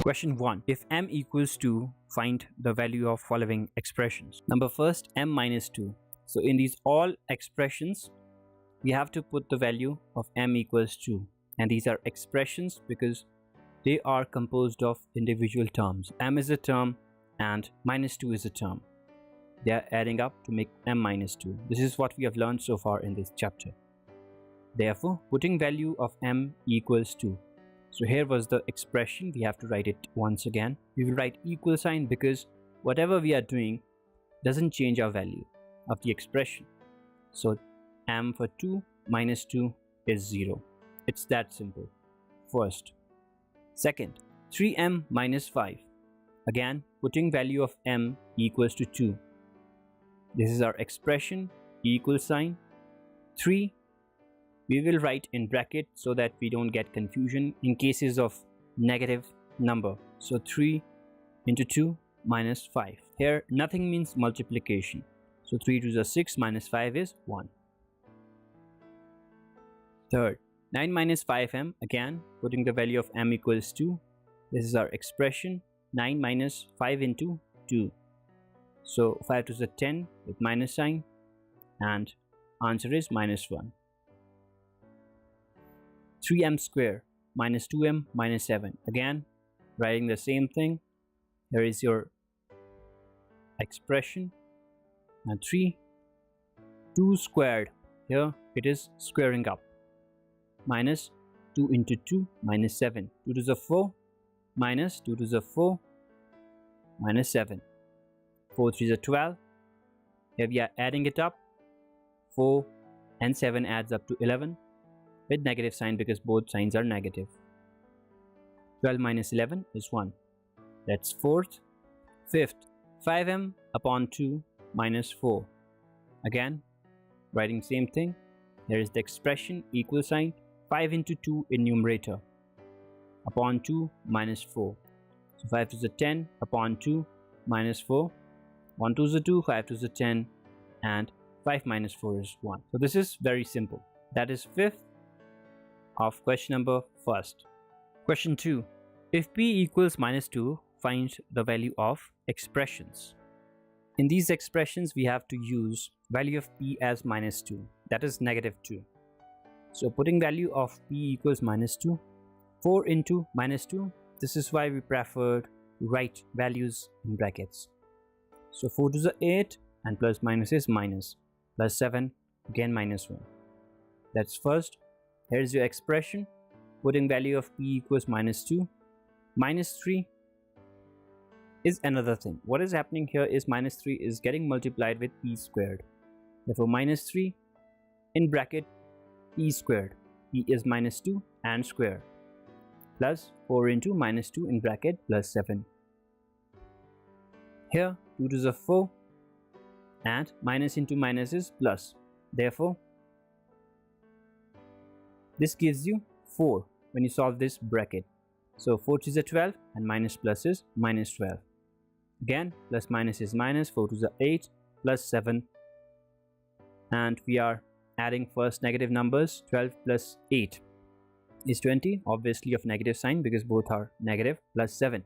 Question 1. If m equals 2, find the value of following expressions. Number first, m minus 2. So in these all expressions, we have to put the value of m equals 2. And these are expressions because they are composed of individual terms. M is a term and minus 2 is a term. They are adding up to make m minus 2. This is what we have learned so far in this chapter. Therefore, putting value of m equals 2. So here was the expression. We have to write it once again. We will write equal sign because whatever we are doing doesn't change our value of the expression. So m for 2 minus 2 is 0. It's that simple. First. Second, 3m minus 5. Again, putting value of m equals to 2. This is our expression, equal sign. 3, we will write in bracket so that we don't get confusion in cases of negative number. So 3 into 2 minus 5. Here nothing means multiplication. So 3 to the 6 minus 5 is 1. Third, 9 minus 5m, again putting the value of m equals 2. This is our expression, 9 minus 5 into 2. So 5 to the 10 with minus sign and answer is minus 1. 3m square minus 2m minus 7. Again writing the same thing. Here is your expression. And 2 squared, here it is squaring up. Minus 2 into 2 minus 7. 2 to the 4 minus 2 to the 4 minus 7. 4 3 is a 12. Here we are adding it up. 4 and 7 adds up to 11 with negative sign because both signs are negative. 12 minus 11 is 1. That's fourth. Fifth, 5m upon 2 minus 4. Again writing same thing. Here is the expression, equal sign, 5 into 2 in numerator upon 2 minus 4. So 5 to the 10 upon 2 minus 4. 1 to the 2, 5 to the 10 and 5 minus 4 is 1. So this is very simple. That is fifth of question number first. Question 2. If p equals minus 2, find the value of expressions. In these expressions, we have to use value of p as minus 2. That is negative 2. So putting value of p equals minus 2. 4 into minus 2. This is why we preferred to write values in brackets. So 4 to the 8 and plus minus is minus. Plus 7 again minus 1. That's first. Here is your expression. Putting value of p equals minus 2. Minus 3 is another thing. What is happening here is minus 3 is getting multiplied with p squared. Therefore minus 3 in bracket p squared. P is minus 2 and square. Plus 4 into minus 2 in bracket plus 7. Here 2 to the 4 and minus into minus is plus. Therefore this gives you 4 when you solve this bracket. So 4 to the 12 and minus plus is minus 12. Again plus minus is minus. 4 to the 8 plus 7 and we are adding first negative numbers. 12 plus 8 is 20, obviously of negative sign because both are negative, plus 7.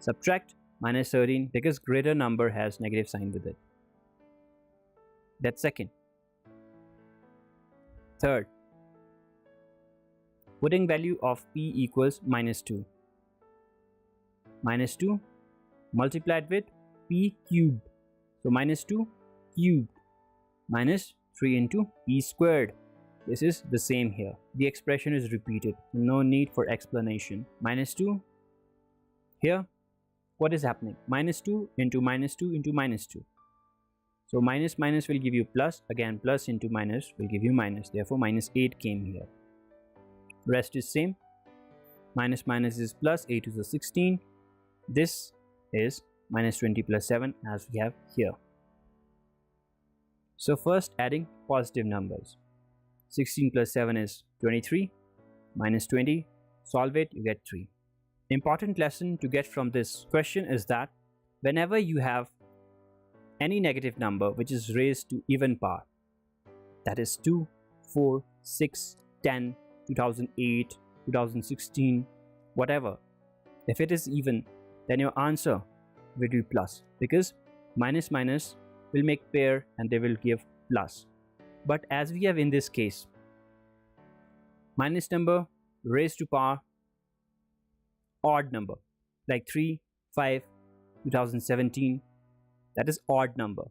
Subtract minus 13 because greater number has negative sign with it. That's second. Third, putting value of p equals minus 2. Minus 2 multiplied with p cubed. So minus 2 cubed minus 3 into p squared. This is the same here. The expression is repeated. No need for explanation. Minus 2. Here, what is happening? Minus 2 into minus 2 into minus 2. So minus minus will give you plus. Again, plus into minus will give you minus. Therefore, minus 8 came here. Rest is same. Minus minus is plus. 8 to the 16. This is minus 20 plus 7 as we have here. So first adding positive numbers. 16 plus 7 is 23. Minus 20. Solve it, you get 3. Important lesson to get from this question is that whenever you have any negative number which is raised to even power, that is 2, 4, 6, 10, 2008, 2016, whatever, If it is even, then your answer will be plus, because minus minus will make pair and they will give plus. But as we have in this case, minus number raised to power odd number, like 3, 5, 2017, that is odd number,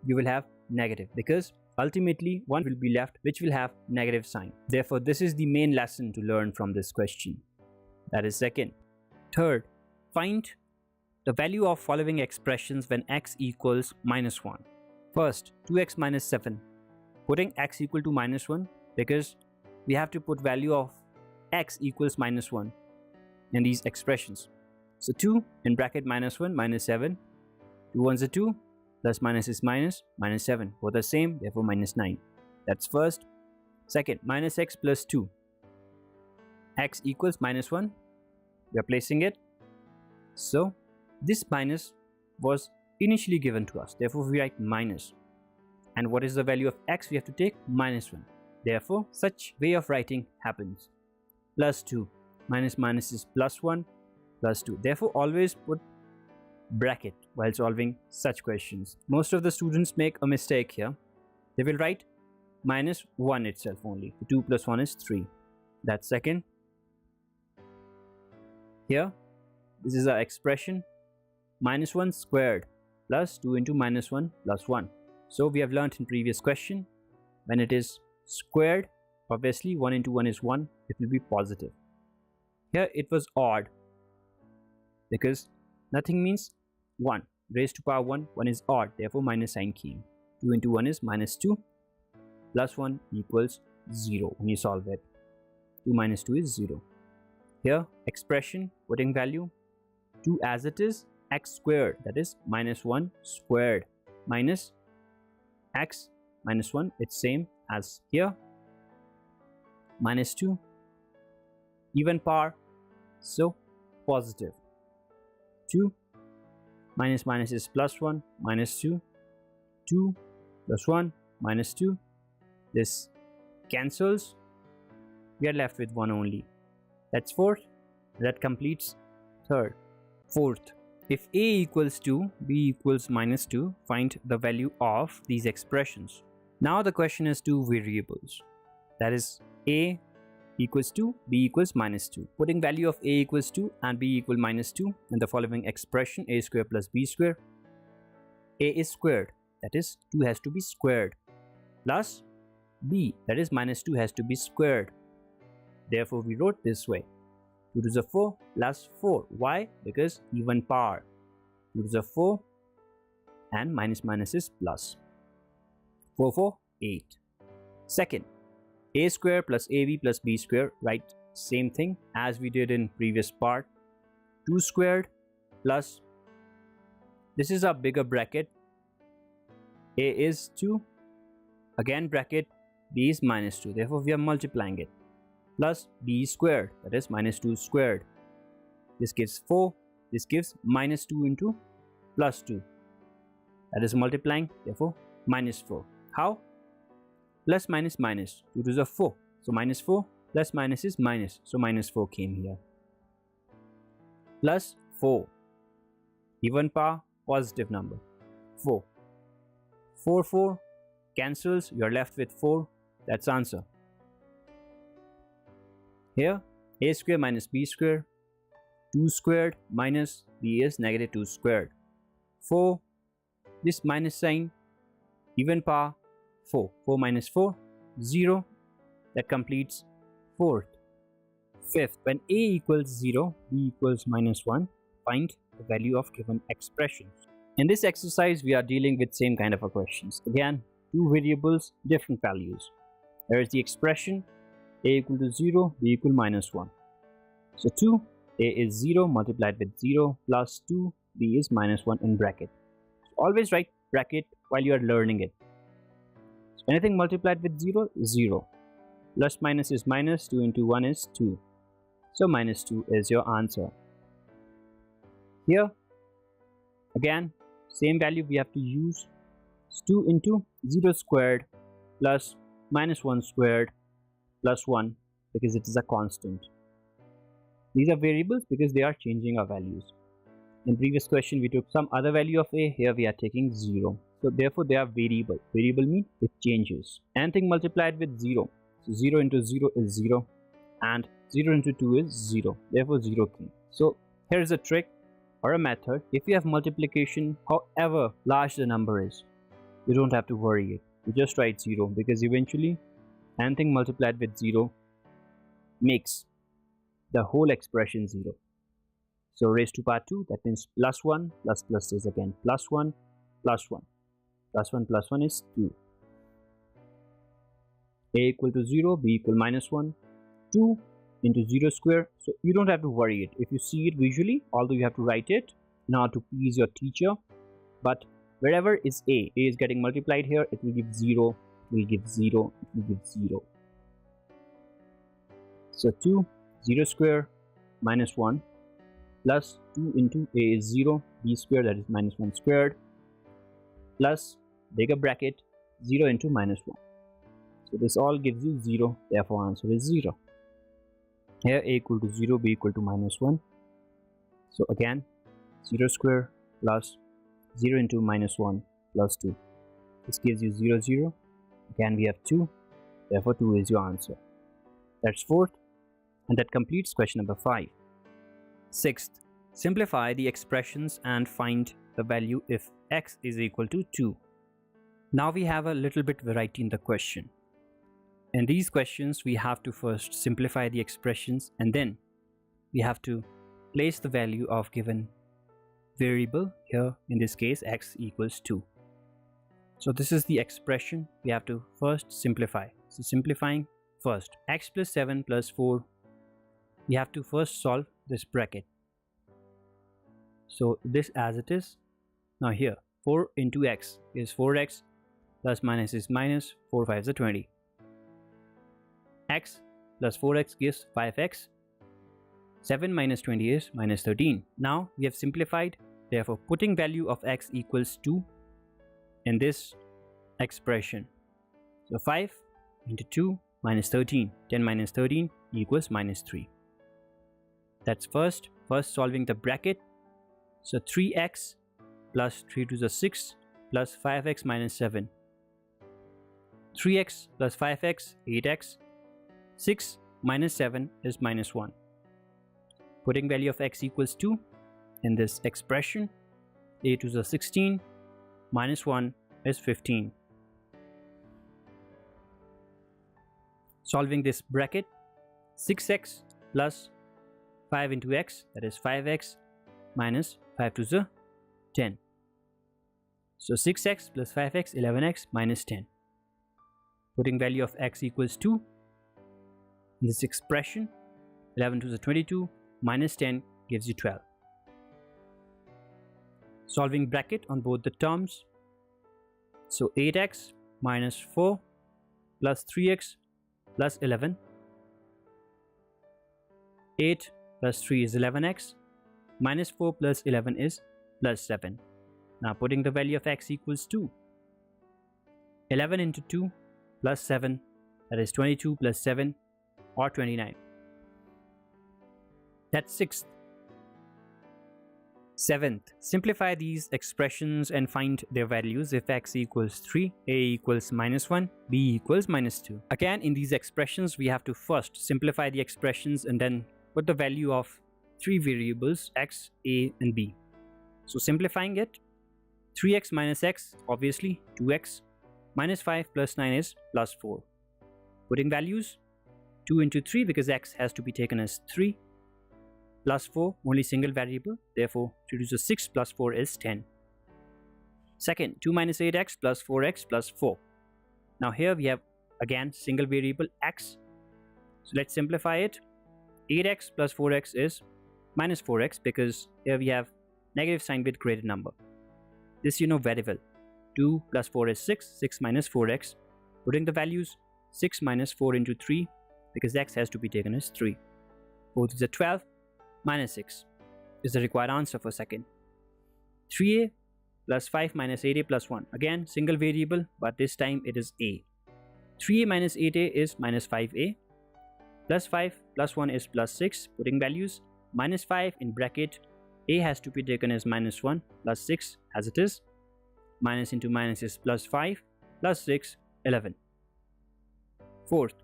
you will have negative, because ultimately one will be left which will have negative sign. Therefore, this is the main lesson to learn from this question. That is second. Third, find the value of following expressions when x equals minus 1. First, 2x minus 7. Putting x equal to minus 1, because we have to put value of x equals minus 1 in these expressions. So 2 in bracket minus 1 minus 7. 2 ones are 2. Plus minus is minus, minus 7. Both are same, therefore minus 9. That's first. Second, minus x plus 2. X equals minus 1. We are placing it. So this minus was initially given to us. Therefore we write minus. And what is the value of x? We have to take minus 1. Therefore such way of writing happens. Plus 2. Minus minus is plus 1 plus 2. Therefore always put bracket while solving such questions. Most of the students make a mistake here. They will write minus 1 itself only. 2 plus 1 is 3. That's second. Here, this is our expression. Minus 1 squared plus 2 into minus 1 plus 1. So we have learnt in previous question, when it is squared, obviously 1 into 1 is 1. It will be positive. Here it was odd, because nothing means 1 raised to power 1, 1 is odd, therefore minus sign came. 2 into 1 is minus 2, plus 1 equals 0 when you solve it. 2 minus 2 is 0. Here expression, putting value 2 as it is, x squared, that is minus 1 squared minus x minus 1, it's same as here, minus 2, even power, so positive. 2 minus minus is plus 1 minus 2, 2 plus 1 minus 2, this cancels, we are left with 1 only. That's fourth. That completes third. Fourth, if a equals 2, b equals minus 2, find the value of these expressions. Now the question is two variables, that is a equals 2, b equals minus 2. Putting value of a equals 2 and b equal minus 2 in the following expression, a square plus b square. A is squared, that is 2 has to be squared, plus b, that is minus 2, has to be squared. Therefore we wrote this way, 2 to the 4 plus 4. Why? Because even power. 2 to the 4 and minus minus is plus. 4 4 8. Second, a square plus ab plus b square, write same thing as we did in previous part. 2 squared plus, this is a bigger bracket, a is 2, again bracket, b is minus 2, therefore we are multiplying it, plus b squared, that is minus 2 squared. This gives 4, this gives minus 2 into plus 2, that is multiplying, therefore minus 4. How? Plus minus minus, 2 to the 4, so minus 4 plus minus is minus, so minus 4 came here. Plus 4, even power, positive number, 4. 4 4 cancels, you are left with 4, that's answer. Here, a square minus b square, 2 squared minus b is negative 2 squared. 4, this minus sign, even power, 4. 4 minus 4, 0. That completes fourth. Fifth, when a equals 0, b equals minus 1, find the value of given expressions. In this exercise, we are dealing with same kind of a questions. Again, two variables, different values. There is the expression a equal to 0, b equal minus 1. So 2, a is 0 multiplied with 0 plus 2, b is minus 1 in bracket. So always write bracket while you are learning it. So anything multiplied with 0, 0. Plus minus is minus, 2 into 1 is 2. So minus 2 is your answer. Here, again, same value we have to use. It's 2 into 0 squared plus minus 1 squared plus 1, because it is a constant. These are variables because they are changing our values. In previous question we took some other value of a, here we are taking 0. So therefore they are variable. Variable means it changes. Anything multiplied with 0. So 0 into 0 is 0 and 0 into 2 is 0. Therefore 0 came. So here is a trick or a method. If you have multiplication, however large the number is, you don't have to worry it. You just write 0 because eventually anything multiplied with 0 makes the whole expression 0. So raised to power 2, that means plus 1 plus is again plus 1 plus 1 plus 1 plus 1 is 2. A equal to 0, b equal minus 1, 2 into 0 square. So you don't have to worry it. If you see it visually, although you have to write it in order to please your teacher, but wherever is a is getting multiplied here, it will give 0, it will give 0, it will give 0. So 2, 0 square minus 1 plus 2 into a is 0, b square, that is minus 1 squared, plus bigger bracket 0 into minus 1. So this all gives you 0, therefore answer is 0. Here a equal to 0, b equal to minus 1. So again 0 square plus 0 into minus 1 plus 2. This gives you 0, 0. Again we have 2, therefore 2 is your answer. That's fourth, and that completes question number 5. Sixth, simplify the expressions and find the value if x is equal to 2. Now we have a little bit variety in the question. In these questions we have to first simplify the expressions and then we have to place the value of given variable, here in this case x equals 2. So this is the expression we have to first simplify. So simplifying first, x plus 7 plus 4, we have to first solve this bracket. So this as it is. Now here 4 into x is 4x, plus minus is minus, 4 5 is 20. X plus 4x gives 5x, 7 minus 20 is minus 13. Now we have simplified, therefore putting value of x equals 2 in this expression. So 5 into 2 minus 13, 10 minus 13 equals minus 3. That's first solving the bracket. So 3x plus 3 to the 6 plus 5x minus 7. 3x plus 5x, 8x. 6 minus 7 is minus 1. Putting value of x equals 2 in this expression, a to the 16 minus 1 is 15. Solving this bracket, 6x plus 5 into x, that is 5x minus 5 to the 10. So 6x plus 5x, 11x minus 10. Putting value of x equals 2 in this expression, 11 to the 22 minus 10 gives you 12. Solving bracket on both the terms. So 8x minus 4 plus 3x plus 11. 8 plus 3 is 11x. Minus 4 plus 11 is plus 7. Now putting the value of x equals 2. 11 into 2 plus 7, that is 22 plus 7 or 29. That's sixth. Seventh, simplify these expressions and find their values if x equals 3, a equals minus 1, b equals minus 2. Again, in these expressions, we have to first simplify the expressions and then put the value of three variables x, a, and b. So simplifying it, 3x minus x, obviously 2x, minus 5 plus 9 is plus 4. Putting values, 2 into 3 because x has to be taken as 3. Plus 4, only single variable, therefore 3 to the 6 plus 4 is 10. Second, 2 minus 8x plus 4x plus 4. Now here we have again single variable x. So let's simplify it. 8x plus 4x is minus 4x because here we have negative sign with greater number. This you know very well. 2 plus 4 is 6, 6 minus 4x. Putting the values, 6 minus 4 into 3 because x has to be taken as 3. Both is a 12. Minus 6 is the required answer for second. 3a plus 5 minus 8a plus 1. Again, single variable, but this time it is a. 3a minus 8a is minus 5a. Plus 5 plus 1 is plus 6, putting values minus 5 in bracket. A has to be taken as minus 1 plus 6 as it is. Minus into minus is plus 5 plus 6, 11. Fourth,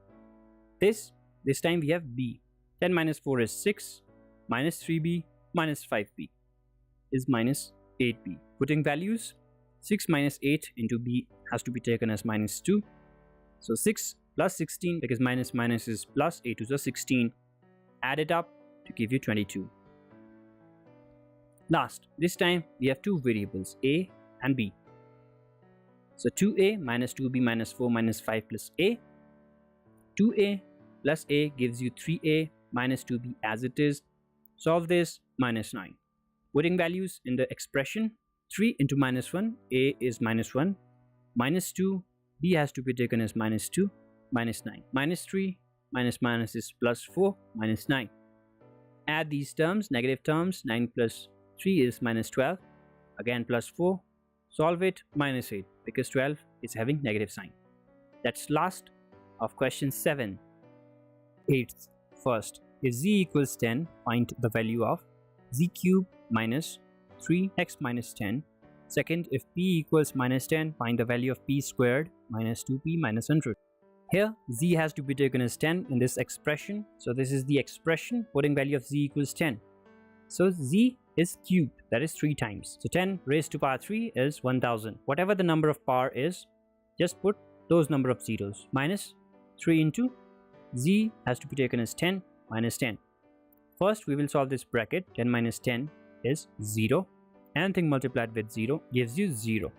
this time we have b. 10 minus 4 is 6, minus 3b minus 5b is minus 8b. Putting values, 6 minus 8 into b has to be taken as minus 2. So 6 plus 16, because minus minus is plus, 8 to 16. Add it up to give you 22. Last, this time we have two variables, a and b. So 2a minus 2b minus 4 minus 5 plus a. 2a plus a gives you 3a minus 2b as it is. Solve this, minus 9. Putting values in the expression, 3 into minus 1, a is minus 1, minus 2, b has to be taken as minus 2, minus 9. Minus 3 minus minus is plus 4, minus 9. Add these terms, negative terms, 9 plus 3 is minus 12, again plus 4. Solve it, minus 8, because 12 is having negative sign. That's last of question 7. 8th, first, if z equals 10, find the value of z cube minus 3x minus 10. Second, if p equals minus 10, find the value of p squared minus 2p minus 100. Here, z has to be taken as 10 in this expression. So this is the expression, putting value of z equals 10. So z is cubed, that is 3 times. So 10 raised to power 3 is 1000. Whatever the number of power is, just put those number of zeros. Minus 3 into z has to be taken as 10 minus 10. First, we will solve this bracket. 10 minus 10 is 0. Anything multiplied with 0 gives you 0.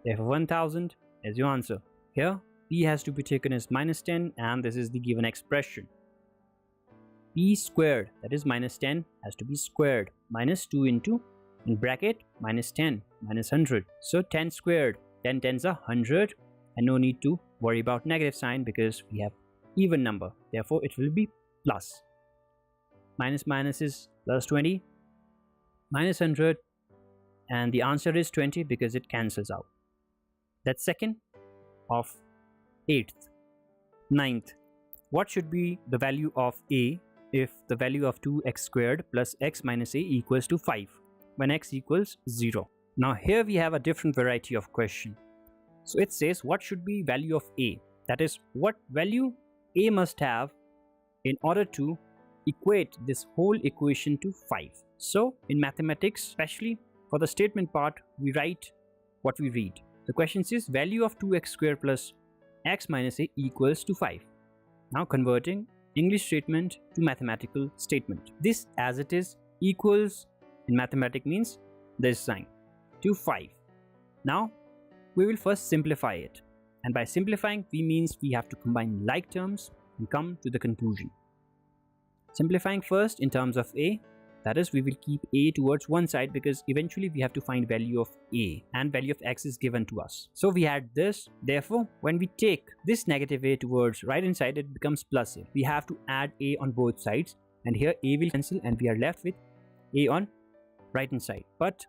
Therefore, 1000 is your answer. Here, p has to be taken as minus 10, and this is the given expression. P squared, that is minus 10, has to be squared. Minus 2 into, in bracket, minus 10, minus 100. So 10 squared, 10 tens are 100, and no need to worry about negative sign because we have even number. Therefore, it will be plus. Minus minus is plus 20, minus 100, and the answer is 20 because it cancels out. That's second of 8th. 9th, what should be the value of a if the value of 2x squared plus x minus a equals to 5 when x equals 0? Now here we have a different variety of question. So it says what should be value of a, that is what value a must have in order to equate this whole equation to 5. So in mathematics, especially for the statement part, we write what we read. The question says value of 2x squared plus x minus a equals to 5. Now converting English statement to mathematical statement. This as it is equals in mathematics means this sign to 5. Now we will first simplify it, and by simplifying we means we have to combine like terms and come to the conclusion. Simplifying first in terms of a, that is we will keep a towards one side because eventually we have to find value of a and value of x is given to us. So we had this, therefore when we take this negative a towards right hand side, it becomes plus a. We have to add a on both sides, and here a will cancel and we are left with a on right hand side. But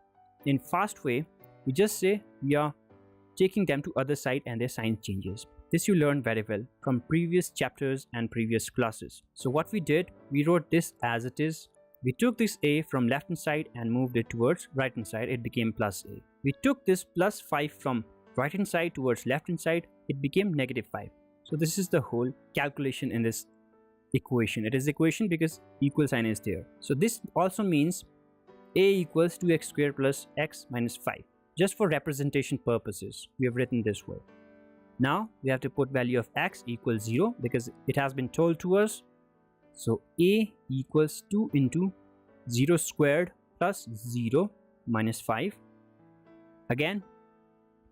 in fast way, we just say we are taking them to other side and their sign changes. This you learned very well from previous chapters and previous classes. So what we did, we wrote this as it is. We took this a from left hand side and moved it towards right hand side, it became plus a. We took this plus 5 from right hand side towards left hand side, it became negative 5. So this is the whole calculation in this equation. It is equation because equal sign is there. So this also means a equals 2x squared plus x minus 5. Just for representation purposes, we have written this way. Now we have to put value of x equals 0 because it has been told to us. So a equals 2 into 0 squared plus 0 minus 5. Again,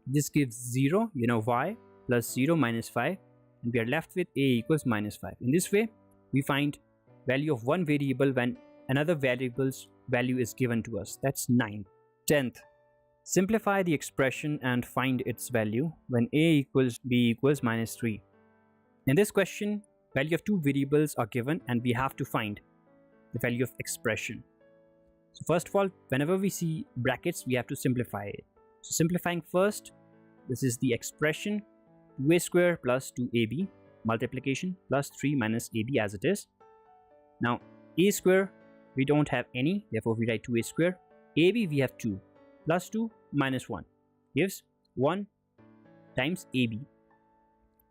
this gives 0, you know why, plus 0 minus 5, and we are left with a equals minus 5. In this way, we find value of one variable when another variable's value is given to us. That's 9. 10th, simplify the expression and find its value when a equals b equals minus 3. In this question, value of two variables are given and we have to find the value of expression. So first of all, whenever we see brackets, we have to simplify it. So simplifying first, this is the expression 2a square plus 2ab multiplication plus 3 minus ab as it is. Now a square, we don't have any, therefore we write 2a square. ab, we have 2 plus 2 minus 1 gives 1 times ab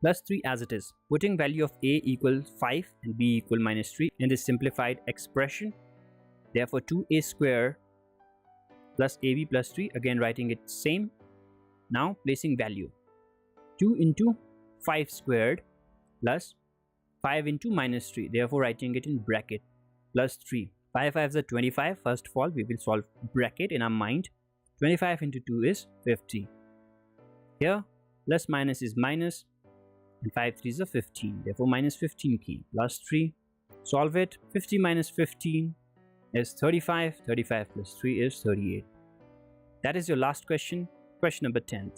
plus 3 as it is. Putting value of a equal 5 and b equal minus 3 in this simplified expression. Therefore 2a square plus ab plus 3, again writing it same. Now placing value 2 into 5 squared plus 5 into minus 3, therefore writing it in bracket plus 3. 5 5s are 25. First of all we will solve bracket in our mind. 25 into 2 is 50. Here plus minus is minus and 5 3s are 15, therefore minus 15 key plus 3. Solve it. 50 minus 15 is 35. 35 plus 3 is 38. That is your last question, question number 10.